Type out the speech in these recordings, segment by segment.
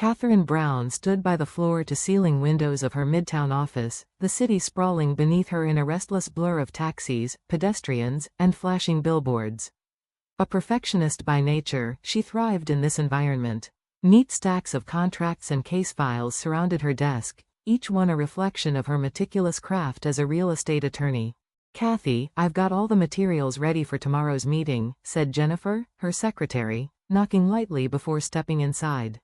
Katherine Brown stood by the floor-to-ceiling windows of her Midtown office, the city sprawling beneath her in a restless blur of taxis, pedestrians, and flashing billboards. A perfectionist by nature, she thrived in this environment. Neat stacks of contracts and case files surrounded her desk, each one a reflection of her meticulous craft as a real estate attorney. "Cathy, I've got all the materials ready for tomorrow's meeting," said Jennifer, her secretary, knocking lightly before stepping inside.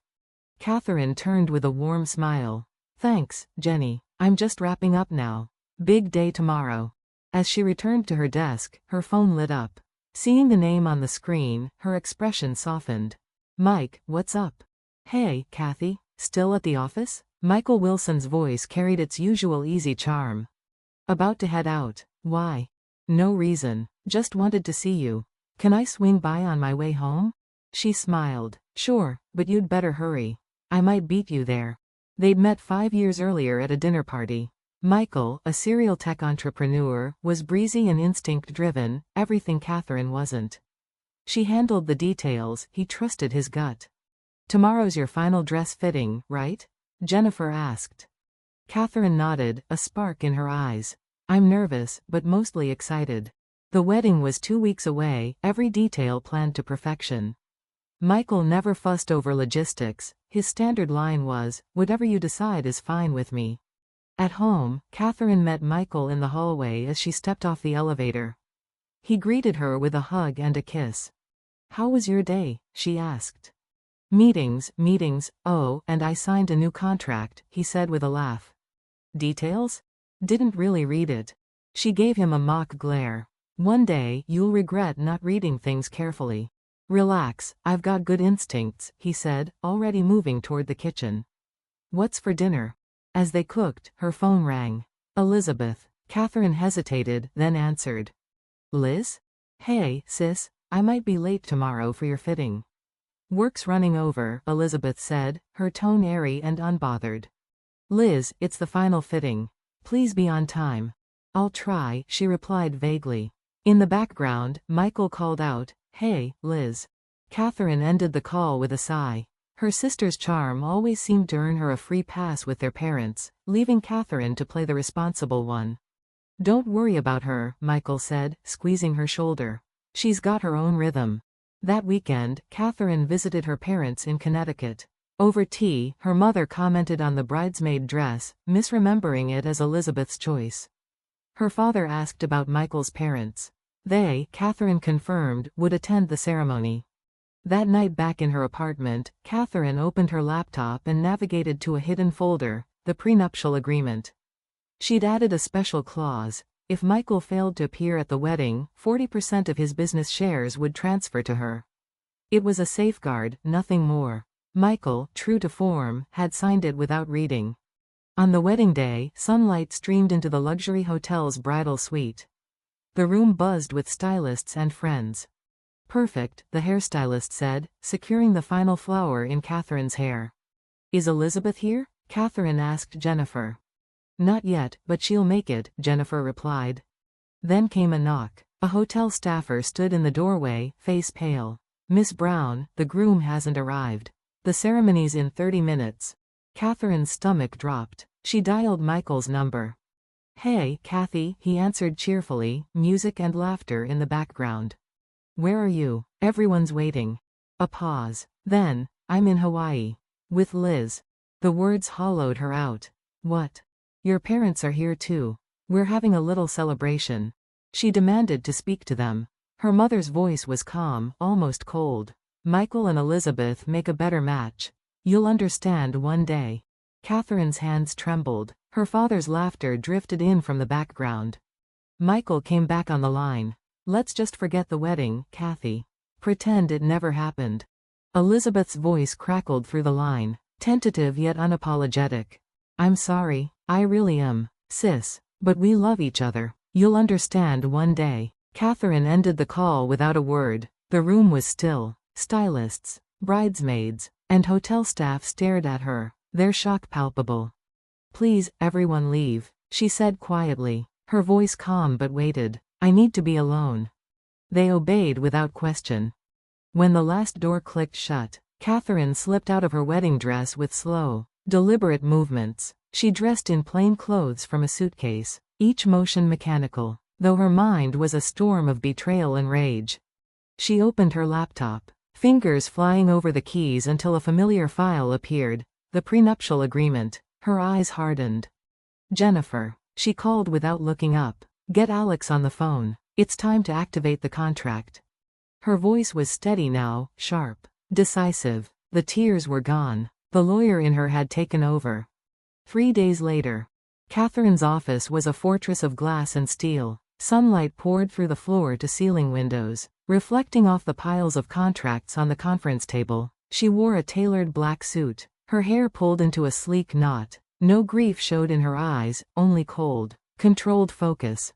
Katherine turned with a warm smile. "Thanks, Jenny. I'm just wrapping up now. Big day tomorrow." As she returned to her desk, her phone lit up. Seeing the name on the screen, her expression softened. "Mike, what's up?" "Hey, Cathy, still at the office?" Michael Wilson's voice carried its usual easy charm. "About to head out. Why?" "No reason. Just wanted to see you. Can I swing by on my way home?" She smiled. "Sure, but you'd better hurry. I might beat you there." They'd met 5 years earlier at a dinner party. Michael, a serial tech entrepreneur, was breezy and instinct-driven, everything Katherine wasn't. She handled the details, he trusted his gut. "Tomorrow's your final dress fitting, right?" Jennifer asked. Katherine nodded, a spark in her eyes. "I'm nervous, but mostly excited." The wedding was 2 weeks away, every detail planned to perfection. Michael never fussed over logistics. His standard line was, "Whatever you decide is fine with me." At home, Katherine met Michael in the hallway as she stepped off the elevator. He greeted her with a hug and a kiss. "How was your day?" she asked. Meetings, oh, and I signed a new contract," he said with a laugh. "Details?" "Didn't really read it." She gave him a mock glare. "One day, you'll regret not reading things carefully." "Relax, I've got good instincts," he said, already moving toward the kitchen. "What's for dinner?" As they cooked, her phone rang. "Elizabeth." Katherine hesitated, then answered. "Liz? Hey, sis, I might be late tomorrow for your fitting." "Work's running over," Elizabeth said, her tone airy and unbothered. "Liz, it's the final fitting. Please be on time." "I'll try," she replied vaguely. In the background, Michael called out, "Hey, Liz." Katherine ended the call with a sigh. Her sister's charm always seemed to earn her a free pass with their parents, leaving Katherine to play the responsible one. "Don't worry about her," Michael said, squeezing her shoulder. "She's got her own rhythm." That weekend, Katherine visited her parents in Connecticut. Over tea, her mother commented on the bridesmaid dress, misremembering it as Elizabeth's choice. Her father asked about Michael's parents. They, Katherine confirmed, would attend the ceremony. That night back in her apartment, Katherine opened her laptop and navigated to a hidden folder, the prenuptial agreement. She'd added a special clause. If Michael failed to appear at the wedding, 40% of his business shares would transfer to her. It was a safeguard, nothing more. Michael, true to form, had signed it without reading. On the wedding day, sunlight streamed into the luxury hotel's bridal suite. The room buzzed with stylists and friends. "Perfect," the hairstylist said, securing the final flower in Katherine's hair. "Is Elizabeth here?" Katherine asked Jennifer. "Not yet, but she'll make it," Jennifer replied. Then came a knock. A hotel staffer stood in the doorway, face pale. "Miss Brown, the groom hasn't arrived. The ceremony's in 30 minutes. Katherine's stomach dropped. She dialed Michael's number. "Hey, Cathy," he answered cheerfully, music and laughter in the background. "Where are you?" "Everyone's waiting." A pause. Then, "I'm in Hawaii. With Liz." The words hollowed her out. "What? Your parents are here too. We're having a little celebration." She demanded to speak to them. Her mother's voice was calm, almost cold. "Michael and Elizabeth make a better match. You'll understand one day." Katherine's hands trembled. Her father's laughter drifted in from the background. Michael came back on the line. "Let's just forget the wedding, Cathy. Pretend it never happened." Elizabeth's voice crackled through the line, tentative yet unapologetic. "I'm sorry, I really am, sis, but we love each other. You'll understand one day." Katherine ended the call without a word. The room was still. Stylists, bridesmaids, and hotel staff stared at her, their shock palpable. "Please, everyone leave," she said quietly, her voice calm but weighted. "I need to be alone." They obeyed without question. When the last door clicked shut, Katherine slipped out of her wedding dress with slow, deliberate movements. She dressed in plain clothes from a suitcase, each motion mechanical, though her mind was a storm of betrayal and rage. She opened her laptop, fingers flying over the keys until a familiar file appeared, the prenuptial agreement. Her eyes hardened. "Jennifer," she called without looking up, "get Alex on the phone. It's time to activate the contract." Her voice was steady now, sharp, decisive. The tears were gone. The lawyer in her had taken over. 3 days later. Katherine's office was a fortress of glass and steel. Sunlight poured through the floor-to-ceiling windows, reflecting off the piles of contracts on the conference table. She wore a tailored black suit, her hair pulled into a sleek knot. No grief showed in her eyes, only cold, controlled focus.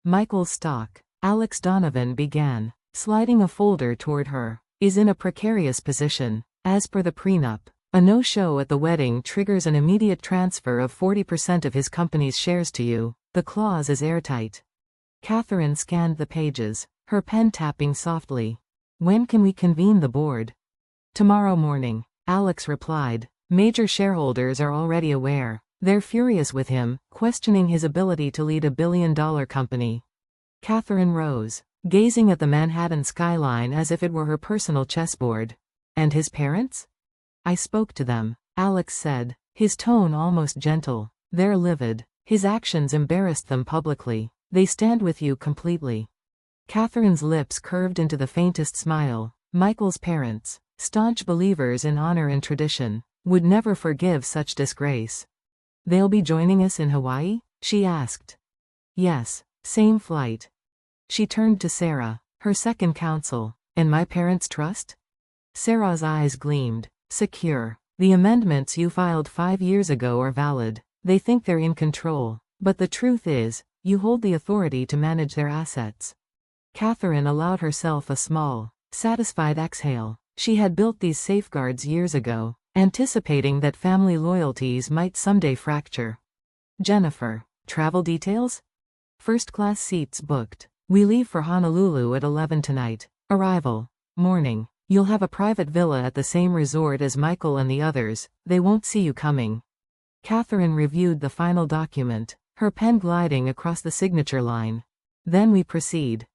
"Michael Stock," Alex Donovan began, sliding a folder toward her, "is in a precarious position. As per the prenup, a no-show at the wedding triggers an immediate transfer of 40% of his company's shares to you. The clause is airtight." Katherine scanned the pages, her pen tapping softly. "When can we convene the board?" "Tomorrow morning," Alex replied. "Major shareholders are already aware. They're furious with him, questioning his ability to lead a billion-dollar company." Katherine rose, gazing at the Manhattan skyline as if it were her personal chessboard. "And his parents?" "I spoke to them," Alex said, his tone almost gentle. "They're livid. His actions embarrassed them publicly. They stand with you completely." Katherine's lips curved into the faintest smile. Michael's parents, staunch believers in honor and tradition, would never forgive such disgrace. "They'll be joining us in Hawaii?" she asked. "Yes, same flight." She turned to Sarah, her second counsel. "And my parents' trust?" Sarah's eyes gleamed. "Secure. The amendments you filed 5 years ago are valid. They think they're in control. But the truth is, you hold the authority to manage their assets." Katherine allowed herself a small, satisfied exhale. She had built these safeguards years ago, anticipating that family loyalties might someday fracture. "Jennifer, travel details?" "First-class seats booked. We leave for Honolulu at 11 tonight. Arrival morning. You'll have a private villa at the same resort as Michael and the others. They won't see you coming." Katherine reviewed the final document, her pen gliding across the signature line. "Then we proceed."